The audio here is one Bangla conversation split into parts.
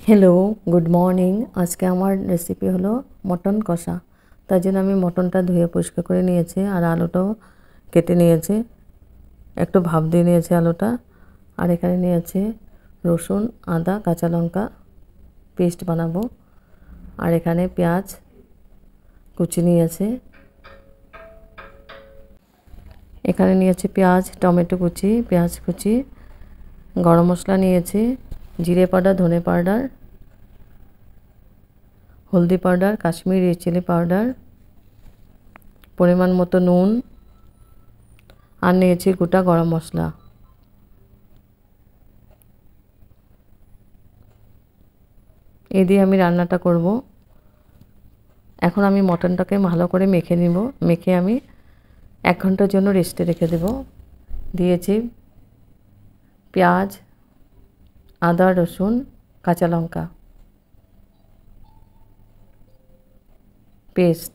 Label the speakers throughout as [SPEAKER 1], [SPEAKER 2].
[SPEAKER 1] Hello, good morning. আজকে আমার রেসিপি হলো মটন কষা। তার জন্য আমি মটনটা ধুয়ে পরিষ্কার করে নিয়েছি আর আলুটাও কেটে নিয়েছি, একটু ভাপ দিয়ে নিয়েছি আলুটা। আর এখানে নিয়েছি রসুন, আদা, কাঁচা লঙ্কা পেস্ট বানাবো। আর এখানে পেঁয়াজ কুচি নিয়েছি, এখানে নিয়েছি পেঁয়াজ, টমেটো কুচি, পেঁয়াজ কুচি, গরম মশলা নিয়েছি, জিরে পাউডার, ধনে পাউডার, হলদি পাউডার, কাশ্মীরি চিলি পাউডার, পরিমাণ মতো নুন, আর নিয়েছি গোটা গরম মশলা। এই দিয়ে আমি রান্নাটা করব। এখন আমি মটনটাকে ভালো করে মেখে নিব। মেখে আমি 1 ঘন্টার জন্য রেস্টে রেখে দেব। দিয়েছি পেঁয়াজ, আদা, রসুন, কাঁচা লঙ্কা পেস্ট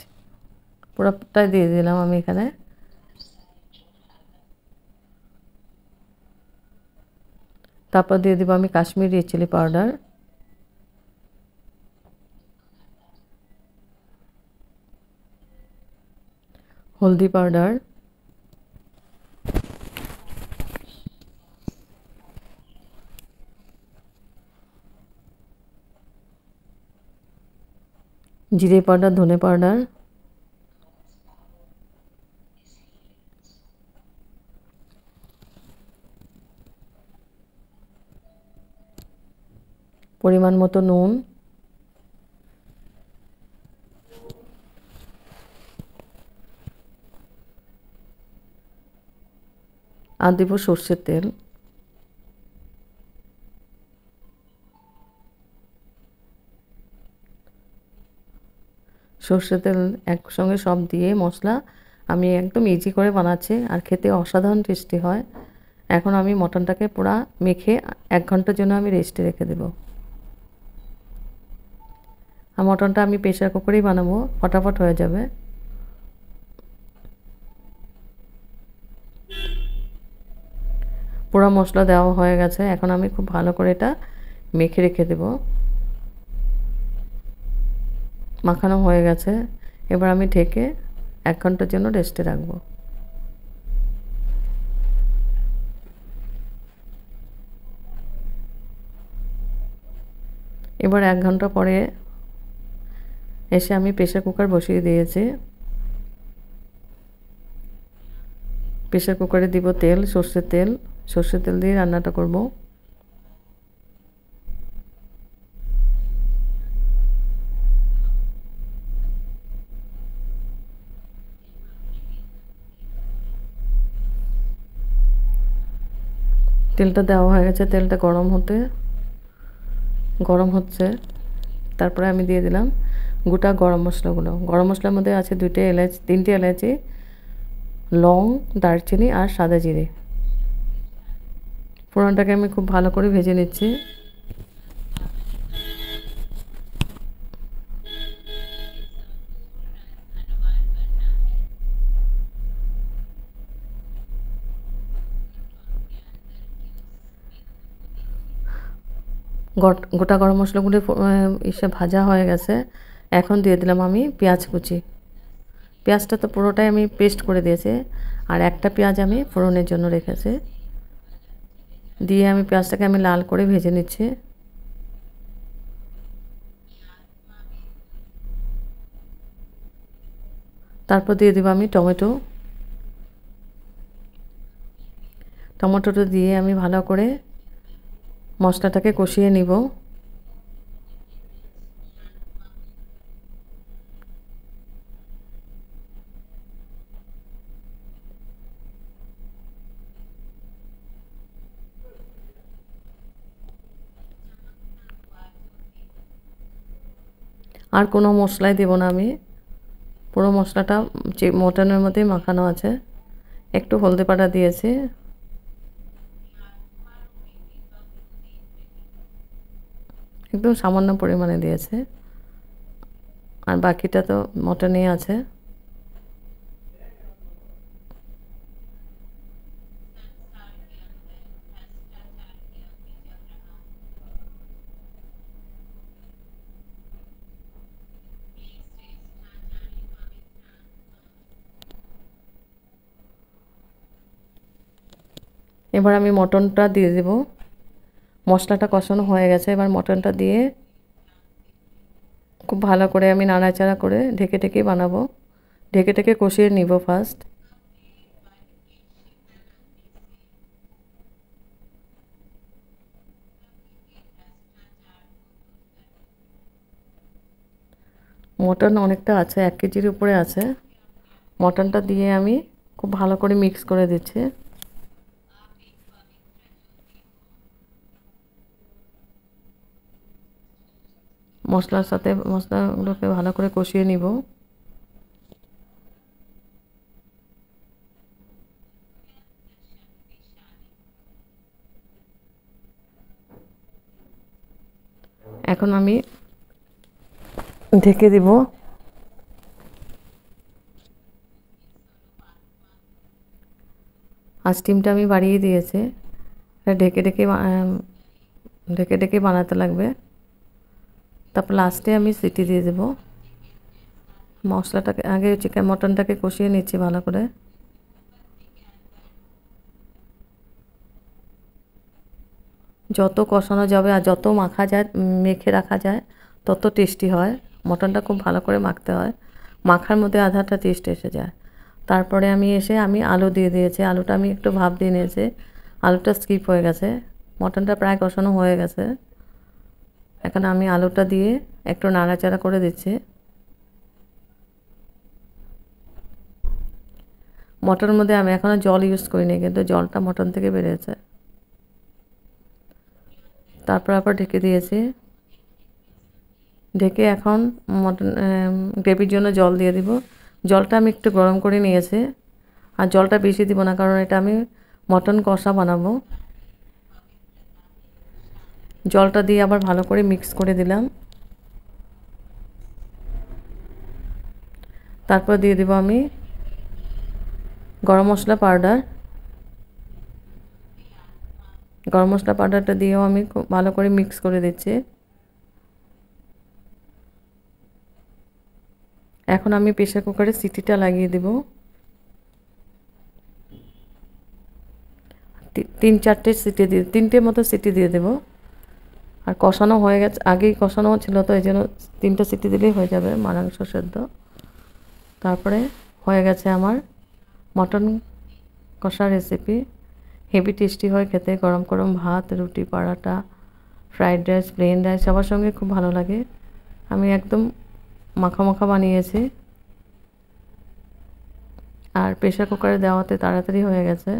[SPEAKER 1] পুরোটাই দিয়ে দিলাম আমি এখানে। তারপর দিয়ে দেবো আমি কাশ্মীরি চিলি পাউডার, হলদি পাউডার, জিরে পাউডার, ধনে পাউডার, পরিমাণ মতো নুন, আর দেবো সর্ষের তেল। সর্ষের তেল একসঙ্গে সব দিয়ে মশলা আমি একদম ইজি করে বানাচ্ছি, আর খেতে অসাধারণ টেস্টি হয়। এখন আমি মটনটাকে পুরো মেখে 1 ঘন্টার জন্য আমি রেস্টে রেখে দেব। আর মটনটা আমি প্রেসার কুকারেই বানাবো, ফটাফট হয়ে যাবে। পুরো মশলা দেওয়া হয়ে গেছে, এখন আমি খুব ভালো করে এটা মেখে রেখে দেব। মাখানো হয়ে গেছে, এবার আমি ঢেকে 1 ঘন্টার জন্য রেস্টে রাখবো। এবার 1 ঘন্টা পরে এসে আমি প্রেসার কুকার বসিয়ে দিয়েছি। প্রেসার কুকারে দিব তেল, সর্ষের তেল। সর্ষের তেল দিয়ে রান্নাটা করব। তেলটা দেওয়া হয়ে গেছে, তেলটা গরম হচ্ছে। তারপরে আমি দিয়ে দিলাম গোটা গরম মশলাগুলো। গরম মশলার মধ্যে আছে 2টে এলাচ, 3টে এলাচি, লং, দারচিনি আর সাদা জিরে। ফোড়নটাকে আমি খুব ভালো করে ভেজে নিচ্ছি। গোটা গরম মশলাগুলো এসে ভাজা হয়ে গেছে। এখন দিয়ে দিলাম আমি পেঁয়াজ কুচি। পেঁয়াজটা তো পুরোটাই আমি পেস্ট করে দিয়েছি, আর একটা পেঁয়াজ আমি ফোড়নের জন্য রেখেছি। দিয়ে আমি পেঁয়াজটাকে আমি লাল করে ভেজে নিচ্ছি। তারপর দিয়ে দেবো আমি টমেটোটা দিয়ে আমি ভালো করে মশলাটাকে কষিয়ে নিব। আর কোনো মশলাই দেব না আমি, পুরো মশলাটা যে মটনের মধ্যেই মাখানো আছে। একটু হলদি পাউডার দিয়েছি, একদম সামান্য পরিমাণে দিয়েছে, আর বাকিটা তো মটনেই আছে। এবার আমি মটনটা দিয়ে দেব। মশলাটা কষানো হয়ে গেছে, এবার মটনটা দিয়ে খুব ভালো করে আমি নাড়াচাড়া করে ঢেকে ঢেকে বানাবো। ঢেকে ঢেকে কষিয়ে নিব ফার্স্ট। মটন অনেকটা আছে, 1 কেজির উপরে আছে। মটনটা দিয়ে আমি খুব ভালো করে মিক্স করে দিচ্ছি। মশলার সাথে মশলাগুলোকে ভালো করে কষিয়ে নিব। এখন আমি ঢেকে দিব। আর স্টিমটা আমি বাড়িয়ে দিয়েছি। ঢেকে ঢেকে ঢেকে ঢেকে বানাতে লাগবে। তারপর লাস্টে আমি সিটি দিয়ে দেব। মশলাটাকে আগে চিকেন মটনটাকে কষিয়ে নিচ্ছি ভালো করে। যত কষানো যাবে আর যত মাখা যায়, মেখে রাখা যায়, তত টেস্টি হয়। মটনটা খুব ভালো করে মাখতে হয়, মাখার মধ্যে আধাটা টেস্ট এসে যায়। তারপরে আমি আলু দিয়ে দিয়েছি। আলুটা আমি একটু ভাপ দিয়ে নিয়েছি, আলুটা স্কিপ হয়ে গেছে। মটনটা প্রায় কষানো হয়ে গেছে। এখন আমি আলুটা দিয়ে একটু নাড়াচাড়া করে দিচ্ছি। মটনের মধ্যে আমি এখনও জল ইউজ করিনি, কিন্তু জলটা মটন থেকে বেরিয়েছে। তারপর আবার ঢেকে দিয়েছি। ঢেকে এখন মটন গ্রেভির জন্য জল দিয়ে দিব। জলটা আমি একটু গরম করে নিয়েছি, আর জলটা বেশি দিব না, কারণ এটা আমি মটন কষা বানাবো। জলটা দিয়ে আবার ভালো করে মিক্স করে দিলাম। তারপর দিয়ে দিব আমি গরম মশলা পাউডার। গরম মশলা পাউডারটা দিয়েও আমি খুব ভালো করে মিক্স করে দিচ্ছি। এখন আমি প্রেসার কুকারে সিটিটা লাগিয়ে দেব। 3-4টে সিটি দিয়ে 3টের মতো সিটি দিয়ে দেব। আর কষানো হয়ে গেছে, আগেই কষানো ছিল, তো এই জন্য 3টা সিটি দিলেই হয়ে যাবে মাংস সেদ্ধ। তারপরে হয়ে গেছে আমার মটন কষা রেসিপি। হেভি টেস্টি হয় খেতে, গরম গরম ভাত, রুটি, পরাটা, ফ্রাইড রাইস, প্লেন রাইস সবার সঙ্গে খুব ভালো লাগে। আমি একদম মাখা মাখা বানিয়েছি, আর প্রেসার কুকারে দেওয়াতে তাড়াতাড়ি হয়ে গেছে।